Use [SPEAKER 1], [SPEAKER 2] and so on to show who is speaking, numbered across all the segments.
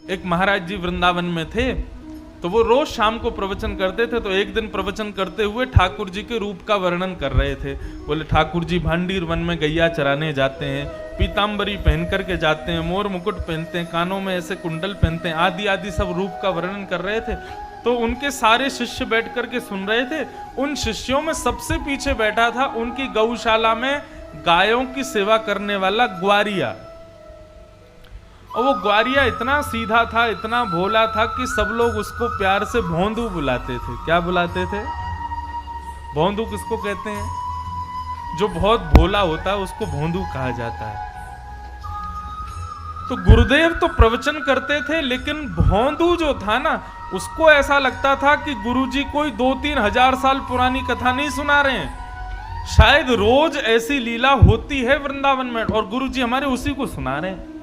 [SPEAKER 1] एक महाराज जी वृंदावन में थे, तो वो रोज शाम को प्रवचन करते थे। तो एक दिन प्रवचन करते हुए ठाकुर जी के रूप का वर्णन कर रहे थे। बोले ठाकुर जी भांडीर वन में गैया चराने जाते हैं, पीताम्बरी पहन करके जाते हैं, मोर मुकुट पहनते हैं, कानों में ऐसे कुंडल पहनते हैं, आदि आदि सब रूप का वर्णन कर रहे थे। तो उनके सारे शिष्य बैठ करके सुन रहे थे। उन शिष्यों में सबसे पीछे बैठा था उनकी गौशाला में गायों की सेवा करने वाला ग्वारिया। और वो ग्वारिया इतना सीधा था, इतना भोला था कि सब लोग उसको प्यार से भोंदू बुलाते थे। क्या बुलाते थे? भोंदू किसको कहते हैं? जो बहुत भोला होता है उसको भोंदू कहा जाता है। तो गुरुदेव तो प्रवचन करते थे, लेकिन भोंदू जो था ना, उसको ऐसा लगता था कि गुरुजी कोई 2-3 हजार साल पुरानी कथा नहीं सुना रहे हैं, शायद रोज ऐसी लीला होती है वृंदावन में और गुरुजी हमारे उसी को सुना रहे हैं।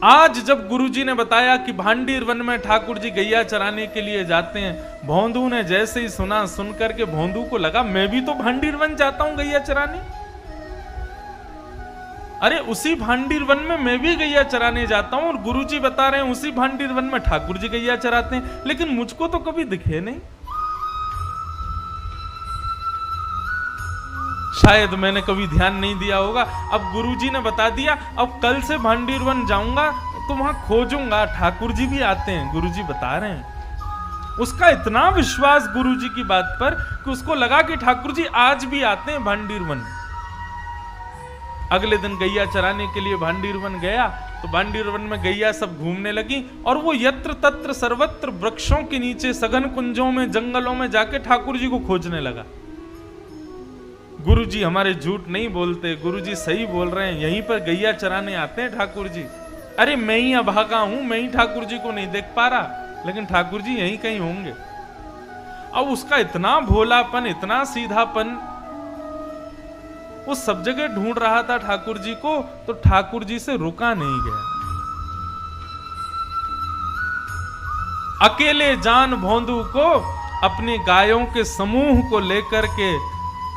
[SPEAKER 1] आज जब गुरुजी ने बताया कि भांडीर वन में ठाकुर जी गैया चराने के लिए जाते हैं, भोंदू ने जैसे ही सुना, सुन करके भोंदू को लगा मैं भी तो भांडीर वन जाता हूं गैया चराने। अरे उसी भांडीर वन में मैं भी गैया चराने जाता हूं और गुरुजी बता रहे हैं उसी भांडीर वन में ठाकुर जी गैया चराते हैं, लेकिन मुझको तो कभी दिखे नहीं। शायद मैंने कभी ध्यान नहीं दिया होगा। अब गुरुजी ने बता दिया, अब कल से भांडीर वन जाऊंगा तो वहां खोजूंगा, ठाकुर जी भी आते हैं, गुरुजी बता रहे हैं। उसका इतना विश्वास गुरुजी की बात पर कि उसको लगा कि ठाकुर जी आज भी आते हैं भांडीर वन। अगले दिन गैया चराने के लिए भांडीर वन गया, तो भांडीर वन में गैया सब घूमने लगी और वो यत्र तत्र सर्वत्र वृक्षों के नीचे, सघन कुंजों में, जंगलों में जाके ठाकुर जी को खोजने लगा। गुरुजी हमारे झूठ नहीं बोलते, गुरुजी सही बोल रहे हैं, यहीं पर गैया चराने आते हैं ठाकुर जी। अरे मैं ही अभागा हूं, मैं ही ठाकुर जी को नहीं देख पा रहा, लेकिन ठाकुर जी यहीं कहीं होंगे। अब उसका इतना भोलापन, इतना सीधापन, वो सब जगह ढूंढ रहा था ठाकुर जी को, तो ठाकुर जी से रुका नहीं गया। अकेले जान भोंदू को अपनी गायों के समूह को लेकर के,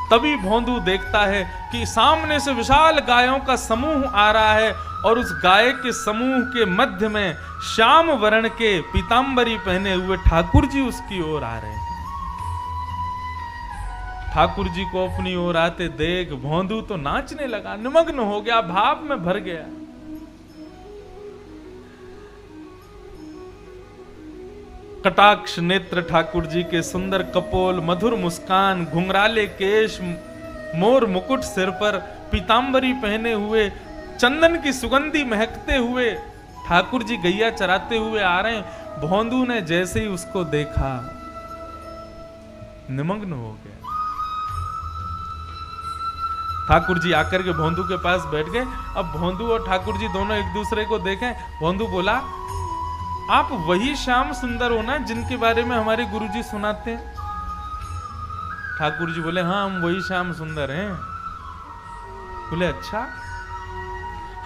[SPEAKER 1] तभी भोंदू देखता है कि सामने से विशाल गायों का समूह आ रहा है और उस गाय के समूह के मध्य में श्याम वर्ण के पीतांबरी पहने हुए ठाकुर जी उसकी ओर आ रहे हैं। ठाकुर जी को अपनी ओर आते देख भोंदू तो नाचने लगा, निमग्न हो गया, भाव में भर गया। कटाक्ष नेत्र ठाकुर जी के, सुंदर कपोल, मधुर मुस्कान, घुंघराले केश, मोर मुकुट सिर पर, पीतांबरी पहने हुए, चंदन की सुगंधी महकते हुए ठाकुर जी गैया चराते हुए आ रहे हैं। भोंदू ने जैसे ही उसको देखा निमग्न हो गया। ठाकुर जी आकर के भोंदू के पास बैठ गए। अब भोंदू और ठाकुर जी दोनों एक दूसरे को देखें। भोंदू बोला, आप वही श्याम सुंदर हो ना जिनके बारे में हमारे गुरुजी सुनाते हैं? ठाकुर जी बोले, हाँ हम वही श्याम सुंदर हैं। बोले, अच्छा।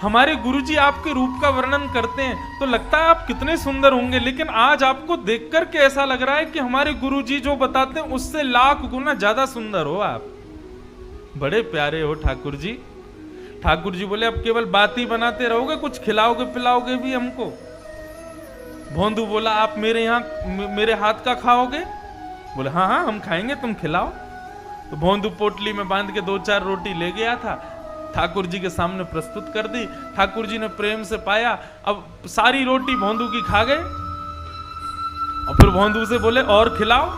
[SPEAKER 1] हमारे गुरुजी आपके रूप का वर्णन करते हैं तो लगता है आप कितने सुंदर होंगे, लेकिन आज आपको देखकर के ऐसा लग रहा है कि हमारे गुरुजी जो बताते हैं उससे लाख गुना ज्यादा सुंदर हो आप। बड़े प्यारे हो ठाकुर जी। ठाकुर जी बोले, अब केवल बात ही बनाते रहोगे, कुछ खिलाओगे पिलाओगे भी हमको? भोंदू बोला, आप मेरे यहाँ मेरे हाथ का खाओगे? बोले, हाँ हाँ हम खाएंगे, तुम खिलाओ। तो भोंदू पोटली में बांध के 2-4 रोटी ले गया था, ठाकुर जी के सामने प्रस्तुत कर दी। ठाकुर जी ने प्रेम से पाया। अब सारी रोटी भोंदू की खा गए और फिर भोंदू से बोले, और खिलाओ।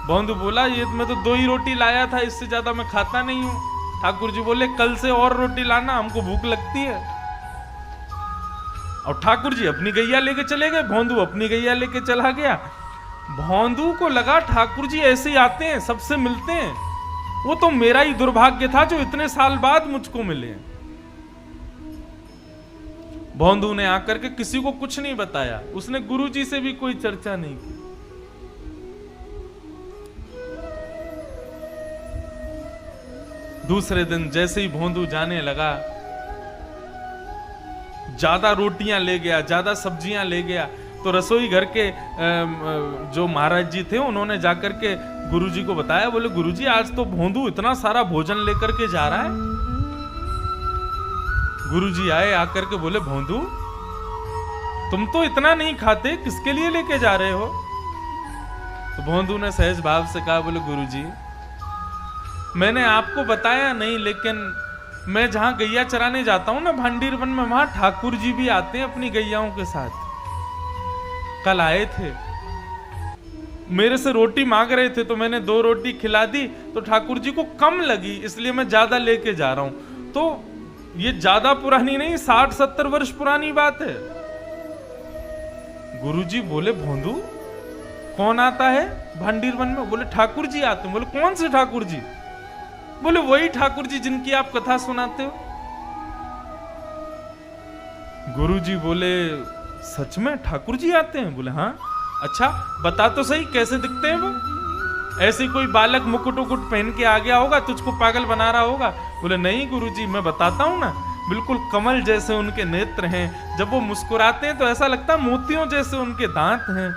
[SPEAKER 1] भोंदू बोला, ये मैं तो 2 ही रोटी लाया था, इससे ज्यादा मैं खाता नहीं हूं। ठाकुर जी बोले, कल से और रोटी लाना, हमको भूख लगती है। और ठाकुर जी अपनी गैया लेके चले गए, भोंदू अपनी गैया लेके चला गया। भोंदू को लगा ठाकुर जी ऐसे ही आते हैं, सबसे मिलते हैं, वो तो मेरा ही दुर्भाग्य था जो इतने साल बाद मुझको मिले। भोंदू ने आकर के किसी को कुछ नहीं बताया, उसने गुरुजी से भी कोई चर्चा नहीं की। दूसरे दिन जैसे ही भोंदू जाने लगा, ज्यादा रोटियां ले गया, ज्यादा सब्जियां ले गया। तो रसोई घर के जो महाराज जी थे उन्होंने जाकर के गुरुजी को बताया। बोले, गुरुजी आज तो भोंदू इतना सारा भोजन लेकर के जा रहा है। गुरुजी आए, आकर के बोले भोंदू तुम तो इतना नहीं खाते, किसके लिए लेके जा रहे हो? तो भोंदू ने सहज भाव से कहा, बोले गुरुजी मैंने आपको बताया नहीं, लेकिन मैं जहां गैया चराने जाता हूं ना भांडीर वन में, वहां ठाकुर जी भी आते हैं अपनी गैयाओं के साथ। कल आए थे, मेरे से रोटी मांग रहे थे तो मैंने 2 रोटी खिला दी, तो ठाकुर जी को कम लगी इसलिए मैं ज्यादा लेके जा रहा हूं। तो ये ज्यादा पुरानी नहीं, 60-70 वर्ष पुरानी बात है। गुरुजी बोले भोंदू कौन आता है भांडीर वन में? बोले ठाकुर जी आते हैं। बोले कौन से ठाकुर जी? बोले वही ठाकुर जी जिनकी आप कथा सुनाते हो। गुरुजी बोले सच में ठाकुर जी आते हैं? बोले हाँ। अच्छा बता तो सही कैसे दिखते हैं वो? ऐसे कोई बालक मुकुट उकुट पहन के आ गया होगा, तुझको पागल बना रहा होगा? बोले नहीं गुरुजी मैं बताता हूं ना, बिल्कुल कमल जैसे उनके नेत्र हैं, जब वो मुस्कुराते हैं तो ऐसा लगता है मोतियों जैसे उनके दांत हैं,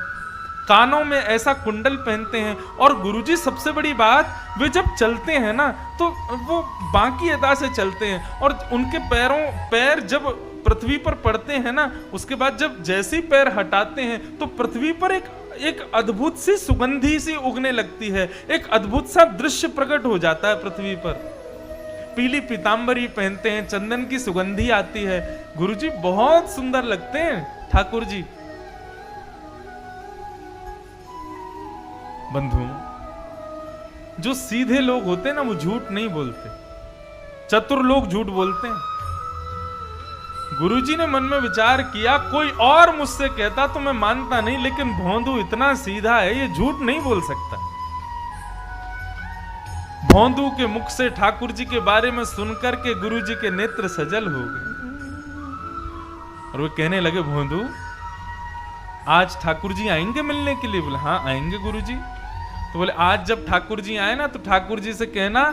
[SPEAKER 1] कानों में ऐसा कुंडल पहनते हैं, और गुरुजी सबसे बड़ी बात वे जब चलते हैं ना तो वो बाकी अदा से चलते हैं, और उनके पैर जब पृथ्वी पर पड़ते हैं ना, उसके बाद जब जैसे पैर हटाते हैं तो पृथ्वी पर एक अद्भुत सी सुगंधी सी उगने लगती है, एक अद्भुत सा दृश्य प्रकट हो जाता है पृथ्वी पर। पीली पीतांबरी पहनते हैं, चंदन की सुगंधी आती है, गुरुजी बहुत सुंदर लगते हैं ठाकुर जी। बंधु जो सीधे लोग होते हैं ना वो झूठ नहीं बोलते, चतुर लोग झूठ बोलते हैं। गुरुजी ने मन में विचार किया कोई और मुझसे कहता तो मैं मानता नहीं, लेकिन भोंदू इतना सीधा है ये झूठ नहीं बोल सकता। भोंदू के मुख से ठाकुर जी के बारे में सुनकर के गुरुजी के नेत्र सजल हो गए, और वे कहने लगे भोंदू आज ठाकुर जी आएंगे मिलने के लिए? बोले हाँ आएंगे गुरुजी। तो बोले आज जब ठाकुर जी आए ना तो ठाकुर जी से कहना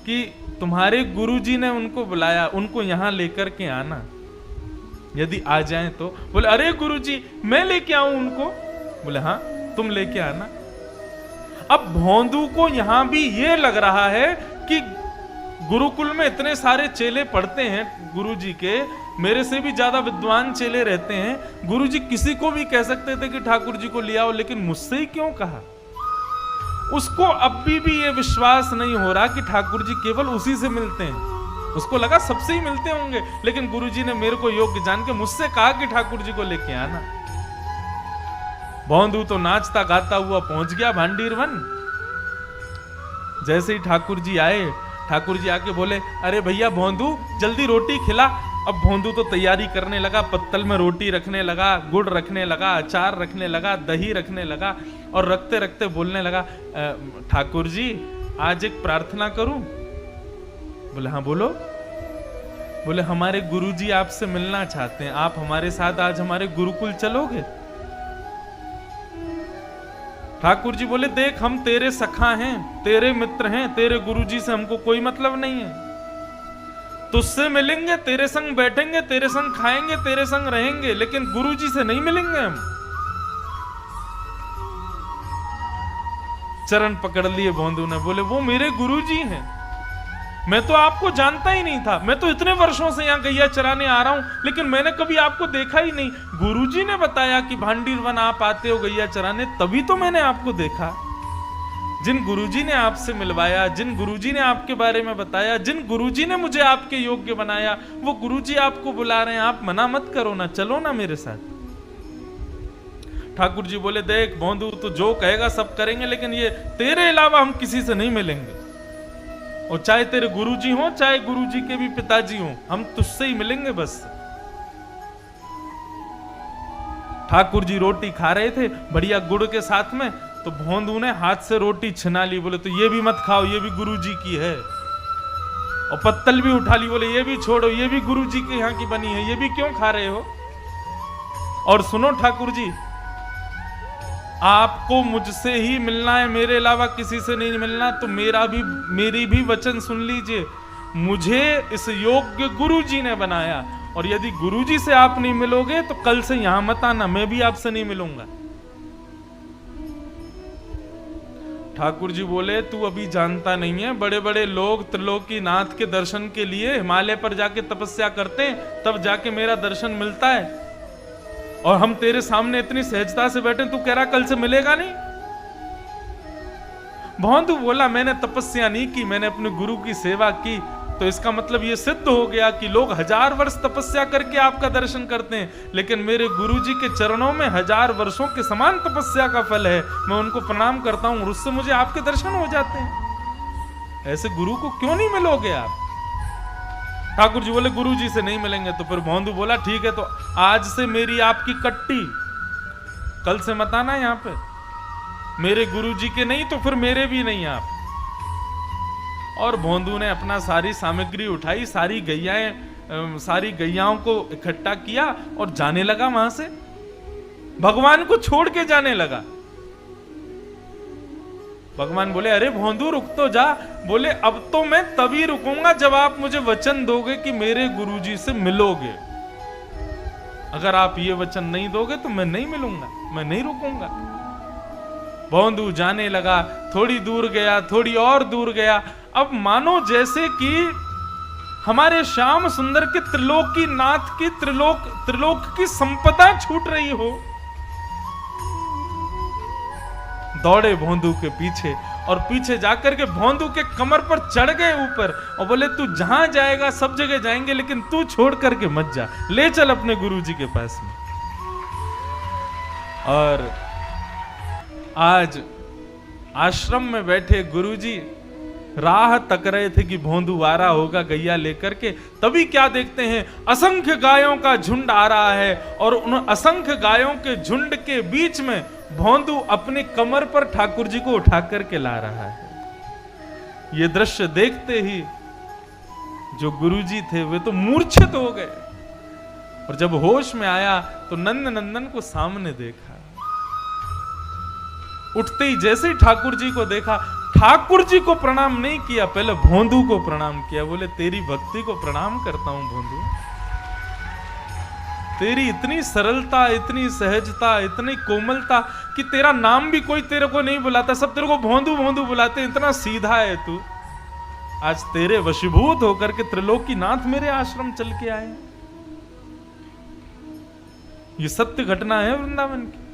[SPEAKER 1] कि तुम्हारे गुरुजी ने उनको बुलाया, उनको यहां लेकर के आना, यदि आ जाएं तो। बोले अरे गुरुजी मैं लेके आऊं उनको? बोले हाँ तुम लेके आना। अब भोंदू को यहां भी ये लग रहा है कि गुरुकुल में इतने सारे चेले पढ़ते हैं गुरुजी के, मेरे से भी ज्यादा विद्वान चेले रहते हैं, गुरुजी किसी को भी कह सकते थे कि ठाकुर जी को ले आओ, लेकिन मुझसे ही क्यों कहा? उसको अब भी ये विश्वास नहीं हो रहा कि ठाकुर जी केवल उसी से मिलते हैं, उसको लगा सबसे ही मिलते होंगे, लेकिन गुरुजी ने मेरे को योग्य जान के मुझसे कहा कि ठाकुर जी को लेके आना। भोंदू तो नाचता गाता हुआ पहुंच गया भांडीर वन। जैसे ही ठाकुर जी आए, ठाकुर जी आके बोले अरे भैया भोंदू जल्दी रोटी खिला। अब भोंदू तो तैयारी करने लगा, पत्तल में रोटी रखने लगा, गुड़ रखने लगा, अचार रखने लगा, दही रखने लगा, और रखते रखते बोलने लगा ठाकुर जी आज एक प्रार्थना करूं? बोले हाँ बोलो। बोले हमारे गुरुजी आपसे मिलना चाहते हैं, आप हमारे साथ आज हमारे गुरुकुल चलोगे? ठाकुर जी बोले देख हम तेरे सखा हैं, तेरे मित्र हैं, तेरे गुरुजी से हमको कोई मतलब नहीं है, तुझसे मिलेंगे, तेरे संग बैठेंगे, तेरे संग खाएंगे, तेरे संग रहेंगे, लेकिन गुरुजी से नहीं मिलेंगे हम। चरण पकड़ लिए भोंदू ने, बोले वो मेरे गुरुजी हैं, मैं तो आपको जानता ही नहीं था, मैं तो इतने वर्षों से यहाँ गैया चराने आ रहा हूं, लेकिन मैंने कभी आपको देखा ही नहीं। गुरुजी ने बताया कि भांडीर वन आप आते हो गैया चराने, तभी तो मैंने आपको देखा। जिन गुरुजी ने आपसे मिलवाया, जिन गुरुजी ने आपके बारे में बताया, जिन गुरुजी ने मुझे आपके योग्य बनाया, वो गुरुजी आपको बुला रहे हैं, आप मना मत करो ना, चलो ना मेरे साथ। ठाकुर जी बोले देख भोंदू तो जो कहेगा सब करेंगे, लेकिन ये तेरे अलावा हम किसी से नहीं मिलेंगे, और चाहे तेरे गुरुजी हो चाहे गुरुजी के भी पिताजी हो, हम तुझसे ही मिलेंगे बस। ठाकुर जी रोटी खा रहे थे बढ़िया गुड़ के साथ में, तो भोंदू ने हाथ से रोटी छिना ली, बोले तो ये भी मत खाओ, ये भी गुरुजी की है, और पत्तल भी उठा ली, बोले ये भी छोड़ो, ये भी गुरुजी के यहाँ की बनी है, ये भी क्यों खा रहे हो? और सुनो ठाकुर जी, आपको मुझसे ही मिलना है, मेरे अलावा किसी से नहीं मिलना, तो मेरी भी वचन सुन लीजिए, मुझे इस योग्य गुरुजी ने बनाया, और यदि गुरुजी से आप नहीं मिलोगे तो कल से यहां मत आना, मैं भी आपसे नहीं मिलूंगा। ठाकुर जी बोले तू अभी जानता नहीं है, बड़े बड़े लोग त्रिलोकीनाथ के दर्शन के लिए हिमालय पर जाके तपस्या करते हैं, तब जाके मेरा दर्शन मिलता है, और हम तेरे सामने इतनी सहजता से बैठे, तू कह रहा कल से मिलेगा नहीं। भौंदू बोला मैंने तपस्या नहीं की, मैंने अपने गुरु की सेवा की, तो इसका मतलब ये सिद्ध हो गया कि लोग 1000 वर्ष तपस्या करके आपका दर्शन करते हैं, लेकिन मेरे गुरुजी के चरणों में 1000 वर्षों के समान तपस्या का फल है, मैं उनको प्रणाम करता हूं, उससे मुझे आपके दर्शन हो जाते हैं। ऐसे गुरु को क्यों नहीं मिलोगे आप? ठाकुर जी बोले गुरु जी से नहीं मिलेंगे। तो फिर भौंदू बोला ठीक है, तो आज से मेरी आपकी कट्टी, कल से मत आना यहां पे, मेरे गुरु जी के नहीं तो फिर मेरे भी नहीं आप। और भौंदू ने अपना सारी सामग्री उठाई, सारी गैयाओं को इकट्ठा किया और जाने लगा वहां से, भगवान को छोड़ के जाने लगा। भगवान बोले अरे भौंदू रुक तो जा। बोले अब तो मैं तभी रुकूंगा जब आप मुझे वचन दोगे कि मेरे गुरुजी से मिलोगे। अगर आप ये वचन नहीं दोगे तो मैं नहीं मिलूंगा, मैं नहीं रुकूंगा। भौंदू जाने लगा, थोड़ी दूर गया, थोड़ी और दूर गया। अब मानो जैसे कि हमारे श्याम सुंदर के त्रिलोकीनाथ की त्रिलोक की संपदा छूट रही हो। दौड़े भौंदू के पीछे, और पीछे जाकर के भौंदू के कमर पर चढ़ गए ऊपर, और बोले तू जहां जाएगा सब जगह जाएंगे, लेकिन तू छोड़ करके मत जा, ले चल अपने गुरुजी के पास में। और आज आश्रम में बैठे गुरुजी राह तक रहे थे कि भौंदू आ रहा होगा गैया लेकर के, तभी क्या देखते हैं असंख्य गायों का झुंड आ रहा है, और उन असंख्य गायों के झुंड के बीच में भौंदू अपने कमर पर ठाकुर जी को उठा करके ला रहा है। ये दृश्य देखते ही जो गुरुजी थे वे तो मूर्छित हो गए, और जब होश में आया तो नंद नंदन को सामने देखा। उठते ही जैसे ही ठाकुर जी को देखा, ठाकुर जी को प्रणाम नहीं किया, पहले भौंदू को प्रणाम किया। बोले तेरी भक्ति को प्रणाम करता हूं भौंदू, तेरी इतनी सरलता, इतनी सहजता, इतनी कोमलता कि तेरा नाम भी कोई तेरे को नहीं बुलाता, सब तेरे को भौंदू भौंदू बुलाते, इतना सीधा है तू। आज तेरे वशीभूत होकर के त्रिलोकीनाथ मेरे आश्रम चल के आए। ये सत्य घटना है वृंदावन की।